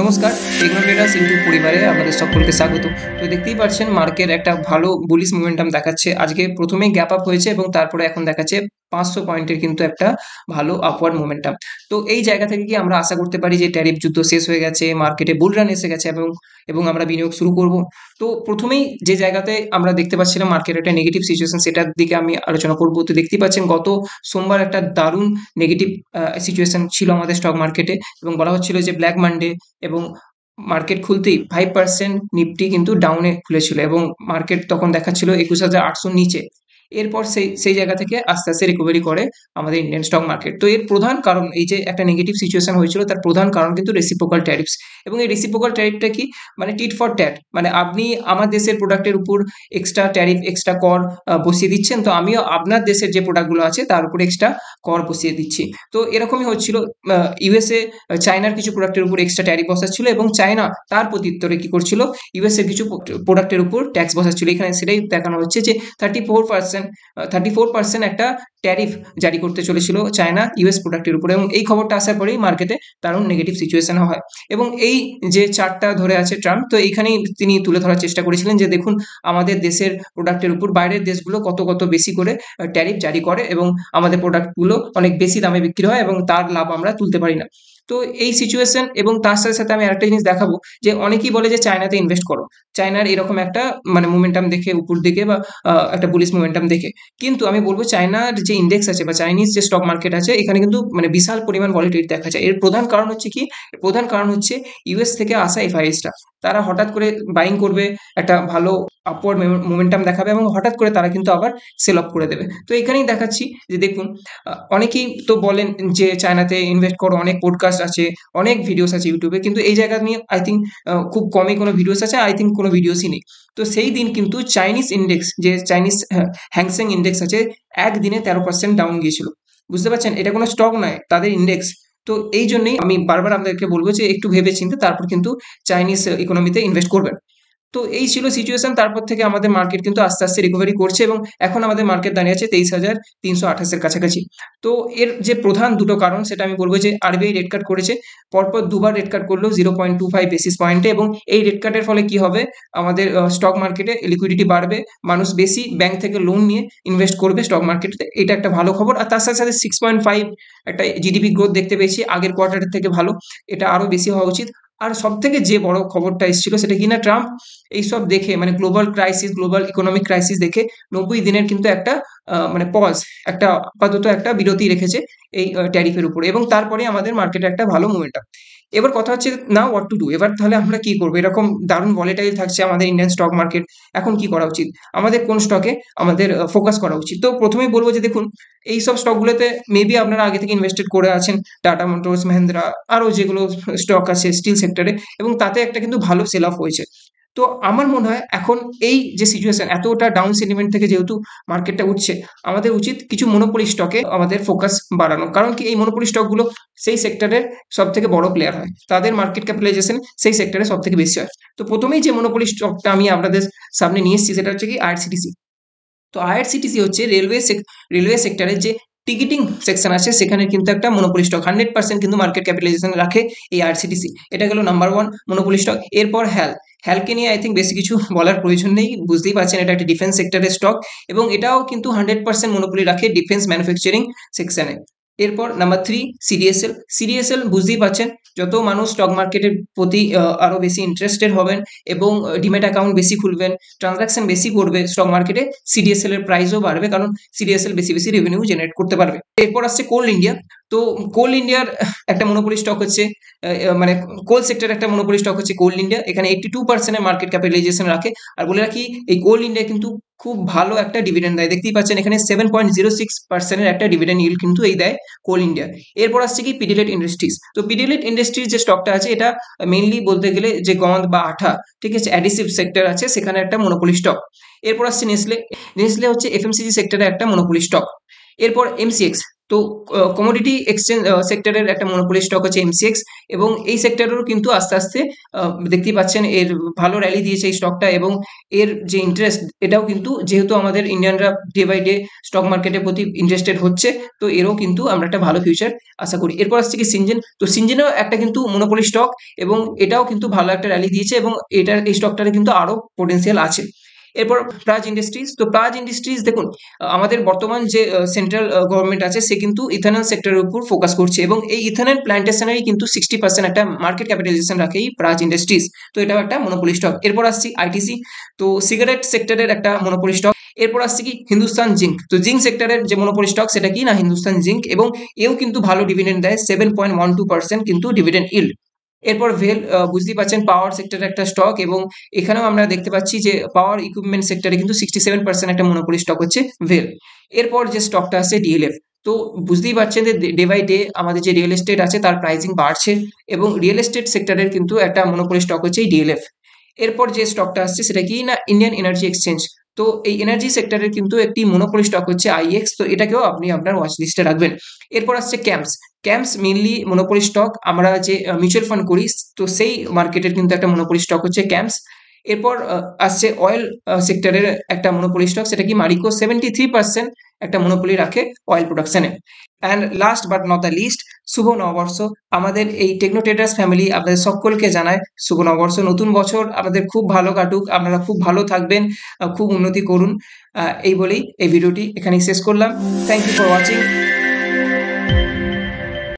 নমস্কার, techno traders YouTube পরিবারে আপনাদের সকলকে স্বাগত। তো দেখতেই পাচ্ছেন মার্কেট একটা ভালো বুলিশ মোমেন্টাম দেখাচ্ছে। আজকে প্রথমেই গ্যাপ আপ হয়েছে এবং তারপরে এখন দেখাচ্ছে ৫০০ পয়েন্টের কিন্তু একটা ভালো আপওয়ার্ড মোমেন্টাম। তো এই জায়গা থেকে কি আমরা আশা করতে পারি যে ট্যারিফ যুদ্ধ শেষ হয়ে গেছে, মার্কেটে বুল রান এসে গেছে এবং আমরা বিনিয়োগ শুরু করব? তো প্রথমেই যে জায়গাতে আমরা দেখতে পাচ্ছিলাম মার্কেট একটা নেগেটিভ সিচুয়েশন, সেটার দিকে আমি আলোচনা করব। তো দেখতেই পাচ্ছেন গত সোমবার একটা দারুণ নেগেটিভ সিচুয়েশন ছিল আমাদের স্টক মার্কেটে এবং বলা হচ্ছিল যে ব্ল্যাক মানডে এবং মার্কেট খুলতেই 5% নিফটি কিন্তু ডাউনে খুলেছিল এবং মার্কেট তখন দেখাচ্ছিল ২১,৮০০ নিচে। এরপর সেই জায়গা থেকে আস্তে আস্তে রিকভারি করে আমাদের ইন্ডিয়ান স্টক মার্কেট। তো এর প্রধান কারণ এই যে একটা নেগেটিভ সিচুয়েশন হয়েছিল, তার প্রধান কারণ কিন্তু রেসিপ্রোকাল ট্যারিফস। এবং এই রেসিপ্রোকাল ট্যারিফটা কি, মানে টিট ফর ট্যাট, মানে আপনি আমার দেশের প্রোডাক্টের উপর এক্সট্রা ট্যারিফ এক্সট্রা কর বসিয়ে দিচ্ছেন, তো আমিও আপনার দেশের যে প্রোডাক্টগুলো আছে তার উপর এক্সট্রা কর বসিয়ে দিচ্ছি। তো এরকমই হচ্ছিল। ইউএসএ চায়নার কিছু প্রোডাক্টের উপর এক্সট্রা ট্যারিফ বসাচ্ছিল এবং চায়না তার প্রত্যুত্তরে কি করছিল, ইউএস এর কিছু প্রোডাক্টের উপর ট্যাক্স বসাচ্ছিল। এখানে সেটাই দেখানো হচ্ছে যে 34% একটা ট্যারিফ জারি করতে চলেছিল চায়না ইউএস প্রোডাক্টের উপরে, এবং এই খবরটা আসার পরেই মার্কেটে দারুণ নেগেটিভ সিচুয়েশন হয়। এবং এই যে চার্টটা ধরে আছে ট্রাম্প, তো এইখানেই তিনি তুলে ধরার চেষ্টা করেছিলেন যে দেখুন আমাদের দেশের প্রোডাক্টের উপর বাইরের দেশগুলো কত কত বেশি করে ট্যারিফ জারি করে এবং আমাদের প্রোডাক্টগুলো অনেক বেশি দামে বিক্রি হয় এবং তার লাভ আমরা তুলতে পারি না। তো এই সিচুয়েশন এবং তার সাথে সাথে আমি আরেকটা জিনিস দেখাবো যে অনেকেই বলে যে চায়নাতে ইনভেস্ট করো, চায়নার এরকম একটা মানে মোমেন্টাম দেখে উপর দিকে বা একটা বুলিশ মোমেন্টাম দেখে। কিন্তু আমি বলবো চায়নার যে ইন্ডেক্স আছে বা চাইনিজ যে স্টক মার্কেট আছে, এখানে কিন্তু মানে বিশাল পরিমাণ ভলিটিলিটি দেখা যায়। এর প্রধান কারণ হচ্ছে কি, প্রধান কারণ হচ্ছে ইউএস থেকে আসা এফআইএসটা, তারা হঠাৎ করে বাইং করবে, একটা ভালো আপওয়ার্ড মোমেন্টাম দেখাবে এবং হঠাৎ করে তারা কিন্তু আবার সেল অফ করে দেবে। তো এখানেই দেখাচ্ছি যে দেখুন অনেকেই তো বলেন যে চায়নাতে ইনভেস্ট করো, অনেক পডকাস্ট আছে, অনেক ভিডিওস আছে ইউটিউবে, কিন্তু এই জায়গা নিয়ে আই থিঙ্ক খুব কমই কোনো ভিডিওস আছে, আই থিঙ্ক কোনো ভিডিওসই নেই। তো সেই দিন কিন্তু চাইনিজ ইন্ডেক্স, যে চাইনিজ হ্যাংসেং ইন্ডেক্স আছে, একদিনে 13% ডাউন গিয়েছিল। বুঝতে পারছেন, এটা কোনো স্টক নয়, তাদের ইন্ডেক্স। তো এই জন্যই আমি বারবার আপনাদেরকে বলবো যে একটু ভেবে চিন্তে তারপর কিন্তু চাইনিজ ইকোনমিতে ইনভেস্ট করবেন। তো এই ছিল সিচুয়েশন। তারপর থেকে আমাদের মার্কেট কিন্তু আস্তে আস্তে রিকভারি করছে এবং এখন আমাদের মার্কেট দাঁড়িয়ে আছে 23,328 এর কাছাকাছি। তো এর যে প্রধান দুটো কারণ সেটা আমি বলবো যে আরবিআই রেট কাট করেছে, পরপর দুবার রেট কাট করলো 0.25 বেসিস পয়েন্টে, এবং এই রেট কাটের ফলে কি হবে, আমাদের স্টক মার্কেটে লিকুইডিটি বাড়বে, মানুষ বেশি ব্যাংক থেকে লোন নিয়ে ইনভেস্ট করবে স্টক মার্কেটে, এটা একটা ভালো খবর। আর তার সাথে সাথে 6.5 একটা জিডিপি গ্রোথ দেখতে পেয়েছি আগের কোয়ার্টারের থেকে ভালো, এটা আরো বেশি হওয়া উচিত। আর সব থেকে যে বড় খবরটা এসেছিল সেটা কিনা, ট্রাম্প এইসব দেখে মানে global crisis, global economic crisis দেখে ৯০ দিনের কিন্তু একটা মানে পজ, একটা আপাতত একটা বিরতি রেখেছে এই ট্যারিফের উপরে, এবং তারপরে আমাদের মার্কেটে একটা ভালো মোমেন্টাম। এবার কথা হচ্ছে না হোয়াট টু ডু, এবার তাহলে আমরা কি করবো, এরকম দারুণ ভলেটাইল থাকছে আমাদের ইন্ডিয়ান স্টক মার্কেট, এখন কি করা উচিত, আমাদের কোন স্টকে আমাদের ফোকাস করা উচিত? তো প্রথমেই বলবো যে দেখুন এইসব স্টকগুলোতে মেবি আপনারা আগে থেকে ইনভেস্টেড করে আছেন, টাটা মোটরস, মহিন্দ্রা, আরো যেগুলো স্টক আছে স্টিল সেক্টরে, এবং তাতে একটা কিন্তু ভালো সেল অফ হয়েছে। তো আমার মনে হয় এখন এই যে সিচুয়েশন, এতটা ডাউন সেন্টিমেন্ট থেকে যেহেতু মার্কেটটা উঠছে, আমাদের উচিত কিছু মনোপলি স্টকে আমাদের ফোকাস বাড়ানো। কারণ কি, এই মনোপলি স্টকগুলো সেই সেক্টরের সব থেকে বড় প্লেয়ার হয়, তাদের মার্কেট ক্যাপিটালাইজেশন সেই সেক্টরে সব থেকে বেশি হয়। তো প্রথমেই যে মনোপলি স্টকটা আমি আপনাদের সামনে নিয়ে এসেছি সেটা হচ্ছে কি আইআরসিটিসি। তো আইআরসিটিসি হচ্ছে রেলওয়ে সেক্টরের যে টিকিটিং সেকশন আছে সেখানে কিন্তু একটা মনোপলি স্টক, 100% কিন্তু মার্কেট ক্যাপিটালাইজেশন রাখে এই আইআরসিটিসি। এটা গেল নাম্বার ওয়ান মনোপলি স্টক। এরপর হ্যালকে নিয়ে আই থিঙ্ক বেশি কিছু বলার প্রয়োজন নেই, বুঝতেই পারছেন এটা একটা ডিফেন্স সেক্টরের স্টক, এবং এটাও কিন্তু 100% মনোপলি রাখে ডিফেন্স ম্যানুফ্যাকচারিং সেকশনে। এরপর নাম্বার থ্রি সিডিএসএল। সিডিএসএল বুঝতেই পারছেন, যত মানুষ স্টক মার্কেটের প্রতি আরো বেশি ইন্টারেস্টেড হবেন এবং ডিমেট অ্যাকাউন্ট বেশি খুলবেন, ট্রানজাকশন বেশি করবে স্টক মার্কেটে, সিডিএসএল এর প্রাইসও বাড়বে, কারণ সিডিএসএল বেশি বেশি রেভিনিউ জেনারেট করতে পারবে। এরপর আসছে কোল ইন্ডিয়া। তো কোল ইন্ডিয়ার একটা মনোপলি স্টক হচ্ছে মানে কোল সেক্টর একটা মনোপলি স্টক হচ্ছে কোল ইন্ডিয়া, এখানে 82% এর মার্কেট ক্যাপিটালাইজেশন রাখে। আর বলে রাখি এই কোল ইন্ডিয়া কিন্তু খুব ভালো একটা ডিভিডেন্ড দেয়, দেখতেই পাচ্ছেন এখানে 7.06% এর একটা ডিভিডেন্ড ইল্ড কিন্তু এই দেয় কোল ইন্ডিয়া। এরপর আসছে কি পিডিলাইট ইন্ডাস্ট্রিজ। তো পিডিলাইট ইন্ডাস্ট্রিজ যে স্টকটা আছে, এটা মেইনলি বলতে গেলে যে গন্ধ বা আঠা, ঠিক আছে, অ্যাডিসিভ সেক্টর আছে সেখানে একটা মনোপলি স্টক। এরপর আসছে নেসলে। নেসলে হচ্ছে এফএমসিজি সেক্টরে একটা মনোপলি স্টক। এরপর এমসিএক্স। তো কমোডিটি এক্সচেঞ্জ সেক্টরের একটা মনোপলি স্টক হচ্ছে এমসিএক্স, এবং এই সেক্টরেরও কিন্তু আস্তে আস্তে দেখতেই পাচ্ছেন এর ভালো র্যালি দিয়েছে এই স্টকটা, এবং এর যে ইন্টারেস্ট এটাও কিন্তু যেহেতু আমাদের ইন্ডিয়ানরা ডে বাই ডে স্টক মার্কেটের প্রতি ইন্টারেস্টেড হচ্ছে, তো এরও কিন্তু আমরা একটা ভালো ফিউচার আশা করি। এরপর আসছে কি সিনজেন, তো সিনজেনও একটা কিন্তু মনোপলি স্টক, এবং এটাও কিন্তু ভালো একটা র্যালি দিয়েছে, এবং এই স্টকটার কিন্তু আরো পোটেনশিয়াল আছে। এরপর প্রাজ ইন্ডাস্ট্রিজ, তো প্রাজ ইন্ডাস্ট্রিজ দেখুন আমাদের বর্তমান যে সেন্ট্রাল গভর্নমেন্ট আছে সে কিন্তু ইথানল সেক্টরের উপর ফোকাস করছে, এবং এই ইথানল প্ল্যান্টেশনেরই কিন্তু 60% একটা মার্কেট ক্যাপিটালাইজেশন রাখে এই প্রাজ ইন্ডাস্ট্রিজ, তো এটাও একটা মনোপলি স্টক। এরপর আসছি আইটিসি, তো সিগারেট সেক্টরের একটা মনোপলি স্টক। এরপর আসছে কি হিন্দুস্তান জিঙ্ক, তো জিঙ্ক সেক্টরের যে মনোপলি স্টক সেটা কি না হিন্দুস্তান জিঙ্ক, এবং এও কিন্তু ভালো ডিভিডেন্ড দেয়, 7.12% কিন্তু ডিভিডেন্ড ইল্ড। এরপর ভেল, বুঝতেই পারছেন পাওয়ার সেক্টরের একটা স্টক, এবং এখানেও আমরা দেখতে পাচ্ছি যে পাওয়ার ইকুইপমেন্ট সেক্টরে কিন্তু 67% একটা মনোপলি স্টক হচ্ছে ভেল। এরপর যে স্টকটা আছে ডিএলএফ, তো বুঝতেই পারছেন যে ডে বাই ডে আমাদের যে রিয়েল এস্টেট আছে তার প্রাইসিং বাড়ছে, এবং রিয়েল এস্টেট সেক্টরের কিন্তু একটা মনোপলি স্টক হচ্ছে এই ডিএলএফ। এরপর যে স্টকটা আসছে সেটা কি না ইন্ডিয়ান এনার্জি এক্সচেঞ্জ, তো এই এনার্জি সেক্টরের কিন্তু একটি মনোপলি স্টক হচ্ছে আইএক্স, তো এটাকেও আপনি আপনার ওয়াচ লিস্টে রাখবেন। এরপর আসছে camps, camps mainly monopoly stock, আমরা যে মিউচুয়াল ফান্ড করি তো সেই মার্কেটের কিন্তু একটা মনোপলি স্টক হচ্ছে ক্যাম্পস। এরপর আসছে অয়েল সেক্টরের একটা মনোপলি স্টক, সেটা কি মারিকো, 73% একটা মনোপলি রাখে অয়েল প্রোডাকশনে। And last but not the list, শুভ নববর্ষ। আমাদের এই টেকনো ট্রেডার্স ফ্যামিলি আপনাদের সকলকে জানায় শুভ নববর্ষ, নতুন বছর আমাদের খুব ভালো কাটুক, আপনারা খুব ভালো থাকবেন, খুব উন্নতি করুন, এই বলেই এই ভিডিওটি এখানেই শেষ করলাম। Thank you for watching.